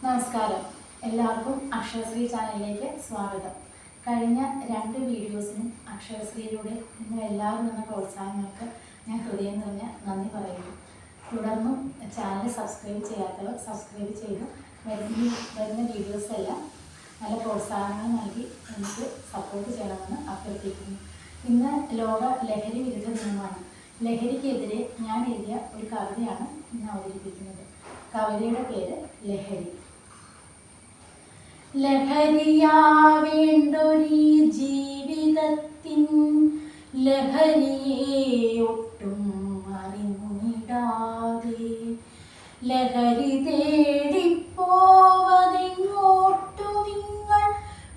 നമസ്കാരം, എല്ലാവർക്കും അക്ഷരശ്രീ ചാനലിലേക്ക് സ്വാഗതം. കഴിഞ്ഞ 2 വീഡിയോസിനും അക്ഷരശ്രീയിലൂടെ നിങ്ങൾ എല്ലാവരും തന്ന പ്രോത്സാഹനങ്ങൾക്ക് ഞാൻ ഹൃദയം നിറഞ്ഞ നന്ദി പറയുന്നു. തുടർന്നും ചാനൽ സബ്സ്ക്രൈബ് ചെയ്യാത്തവർ സബ്സ്ക്രൈബ് ചെയ്ത് വരുന്ന വീഡിയോസ് എല്ലാം നല്ല പ്രോത്സാഹനങ്ങൾ നൽകി എനിക്ക് സപ്പോർട്ട് ചെയ്യണമെന്ന് അഭ്യർത്ഥിക്കുന്നു. ഇന്ന് ലോക ലഹരി വിരുദ്ധ ദിനമാണ്. ലഹരിക്കെതിരെ ഞാൻ എഴുതിയ ഒരു കവിതയാണ് ഇന്ന് അവതരിപ്പിക്കുന്നത്. കവിതയുടെ പേര് ലഹരി. ലഹരിയാവേണ്ടൊരീ ജീവിതത്തിൻ ലഹരിയെ ഒട്ടും അറിഞ്ഞിടാതെ ലഹരി തേടിപ്പോവതെങ്ങോട്ടു നിങ്ങൾ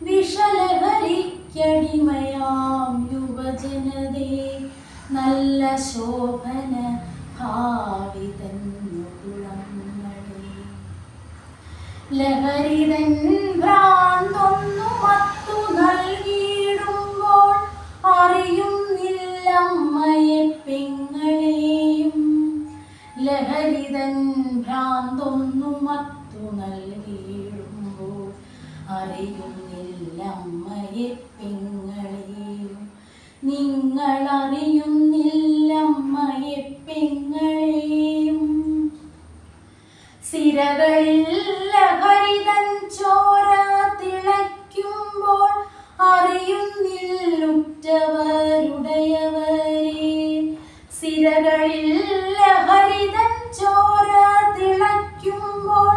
വിഷലഹരിക്കടിമയാം യുവജനതേ. നല്ല ശോഭന ഭാവി തന്നുകുളങ്ങളെ ലഹരിതൻ ഭ്രാന്തൊന്നു മത്തു നൽകിയിടുമ്പോൾ അറിയുന്നില്ലമ്മയെ പെങ്ങളെയും. ലഹരിതൻ ഭ്രാന്തൊന്നു മത്തു നൽകിയിടുമ്പോൾ അറിയുന്നില്ലമ്മയെ പെങ്ങളെയും. നിങ്ങളറിയുന്നില്ലമ്മയെ പെങ്ങളെയും. സിരകളിൽ ലഹരിതൻ ചോര തിളയ്ക്കുമ്പോൾ അറിയുന്നില്ലുറ്റവരുടയവരെ. സിരകളിൽ ലഹരിതൻ ചോര തിളയ്ക്കുമ്പോൾ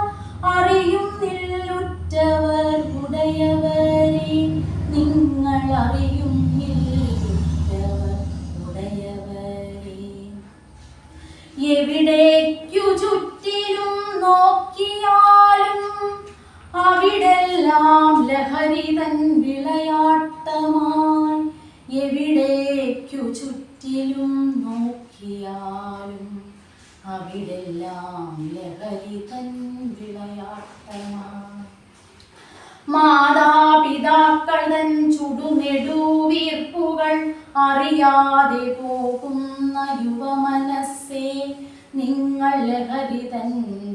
അറിയുന്നില്ലുറ്റവരുടയവരെ. നിങ്ങളറിയുന്നില്ലുറ്റവരുടയവരെ. എവിടേക്കു ചുറ്റിലും നോക്കിയാലും അവിടെല്ലാം ലഹരിതൻ വിളയാട്ടമായി. എവിടേക്കു ചുറ്റിലും നോക്കിയാലും അവിടെല്ലാം ലഹരിതൻ വിളയാട്ടമായി. മാതാപിതാക്കൾ തൻ ചുടുനെടുവീർപ്പുകൾ അറിയാതെ പോകുന്ന യുവമനസ്സേ, നിങ്ങൾ ലഹരിതൻ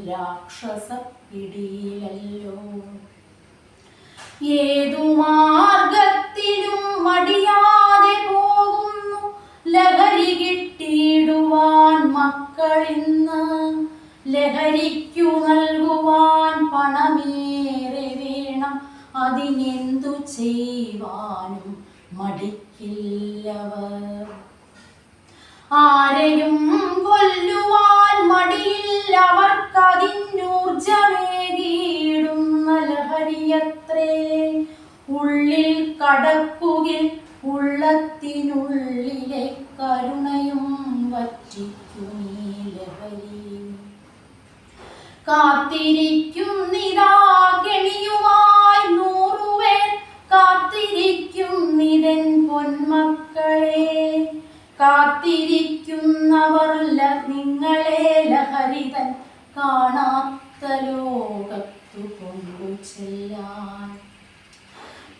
രാക്ഷസ പിടിയിലല്ലോ. ഏതു മാർഗത്തിലും മടിയാതെ പോകുന്നു ലഹരി കിട്ടിയിടുവാൻ മക്കളിന്ന്. ലഹരിക്കു നൽകുവാൻ പണമേറെ വേണം, അതിനെന്തു ചെയ്യുവാനും മടിക്കില്ലവർ. ആരെയും കൊല്ലുവാൻ മടിയില്ലവർക്കതിനൂർജമേകിയിടുന്ന ലഹരിയത്രേ. ഉള്ളിൽ കടക്കുകിൽ ഉള്ളത്തിനുള്ളിലെ കരുണയും വറ്റിക്കുമീ ലഹരി. കാത്തിരിക്കുന്നിതാ കെണിയുമായി 100 പേർ, കാത്തിരിക്കുന്നിതൻ പൊന്മക്കളെ. കാത്തിരിക്കുന്നവർ നിങ്ങളെ ലഹരിതൻ കാണാത്ത ലോകത്തു കൊണ്ടു ചെല്ലാൻ.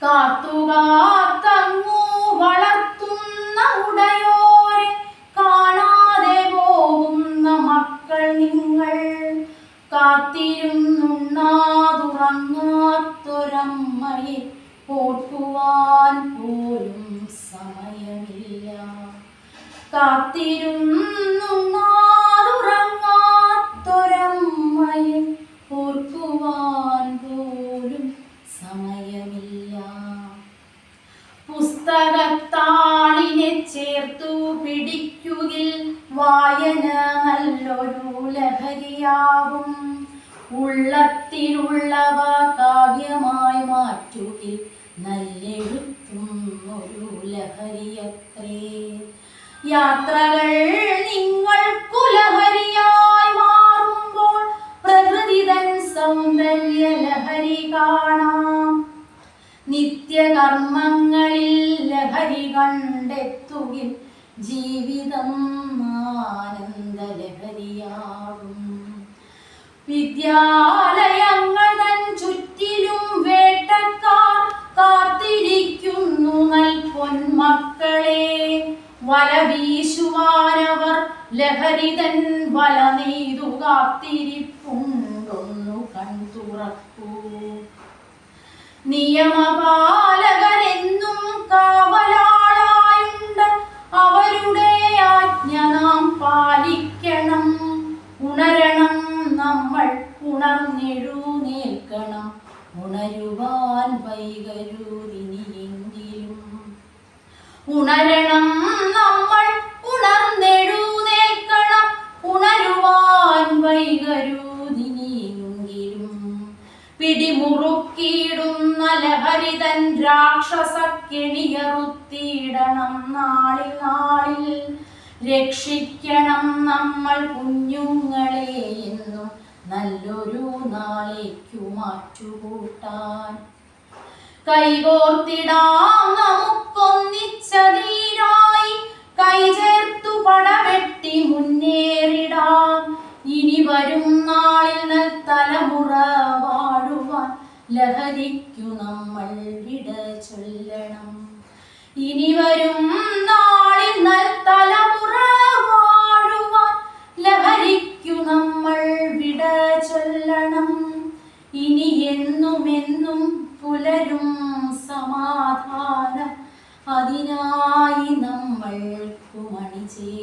കാത്തുകാത്തങ്ങു വളർത്തുന്ന ഉടയോരെ കാണാതെ പോകുന്ന മക്കൾ നിങ്ങൾ. കാത്തിരുന്നുണ്ണാതുറങ്ങാത്തൊരമ്മയെ ഓർക്കുവാൻ പോലും സമയമില്ല. കാത്തിരുന്നുണ്ണാതുറങ്ങാത്തൊരമ്മയെ ഓർക്കുവാൻ പോലും സമയമില്ല. പുസ്തകത്താളിനെ ചേർത്തു പിടിക്കുകിൽ വായന നല്ലൊരു ലഹരിയാവും. ഉള്ളത്തിലുള്ളവ കാവ്യമായി മാറ്റുകിൽ നല്ലെഴുത്തും ഒരു ലഹരിയത്രേ. യാത്രകൾ നിങ്ങൾക്കു ലഹരിയായി മാറുമ്പോൾ പ്രകൃതിതൻ സൗന്ദര്യ ലഹരി കാണാം. നിത്യകർമ്മങ്ങളിൽ ലഹരി കണ്ടെത്തുകിൽ ജീവിതം ആനന്ദലഹരിയാകും. വിദ്യാലയങ്ങൾ തൻ ചുറ്റിലും വേട്ടക്കാർ കാത്തിരിക്കുന്നു നൽ പൊന്മക്കളെ. വല വീശുവാനവർ ലഹരിതൻ വല നെയ്തു കാത്തിരിപ്പുണ്ടൊന്നു കൺതുറക്കൂ. നിയമപാലകരെന്നും കാവലാളായുണ്ട്, അവരുടെ ആജ്ഞ നാം പാലിക്കണം. ഉണരണം നമ്മൾ, ഉണർന്നെഴുന്നേൽക്കണം, ഉണരുവാൻ വൈകരുതിനിയെങ്കിലും. ഉണരണം നമ്മൾ, ഉണർന്നെഴുന്നേൽക്കണം, ഉണരുവാൻ വൈകരുതിനിയെങ്കിലും. പിടിമുറുക്കിയിടുന്ന ലഹരിതൻ രാക്ഷസക്കെണിയറുത്തിയിടണം നാളിൽ നാളിൽ. രക്ഷിക്കണം നമ്മൾ കുഞ്ഞുങ്ങളെ എന്നും നല്ലൊരു നാളേക്കു മാറ്റുകൂട്ടാൻ. കൈകോർത്തിടാം നമുക്കൊന്നിച്ചതീരായി, കൈചേർത്തു പടവെട്ടി മുന്നേറിടാം. ഇനി വരും നാളിൽ തലമുറ വാഴുവാൻ ലഹരിക്കു നമ്മൾ വിട ചൊല്ലണം. ഇനി വരും നാളിൽ തലമുറ വാഴുവാൻ ലഹരിക്കു നമ്മൾ വിട ചൊല്ലണം. ഇനി എന്നുമെന്നും പുലരും സമാധാനം, അതിനായി നമ്മൾക്കു മണിചേ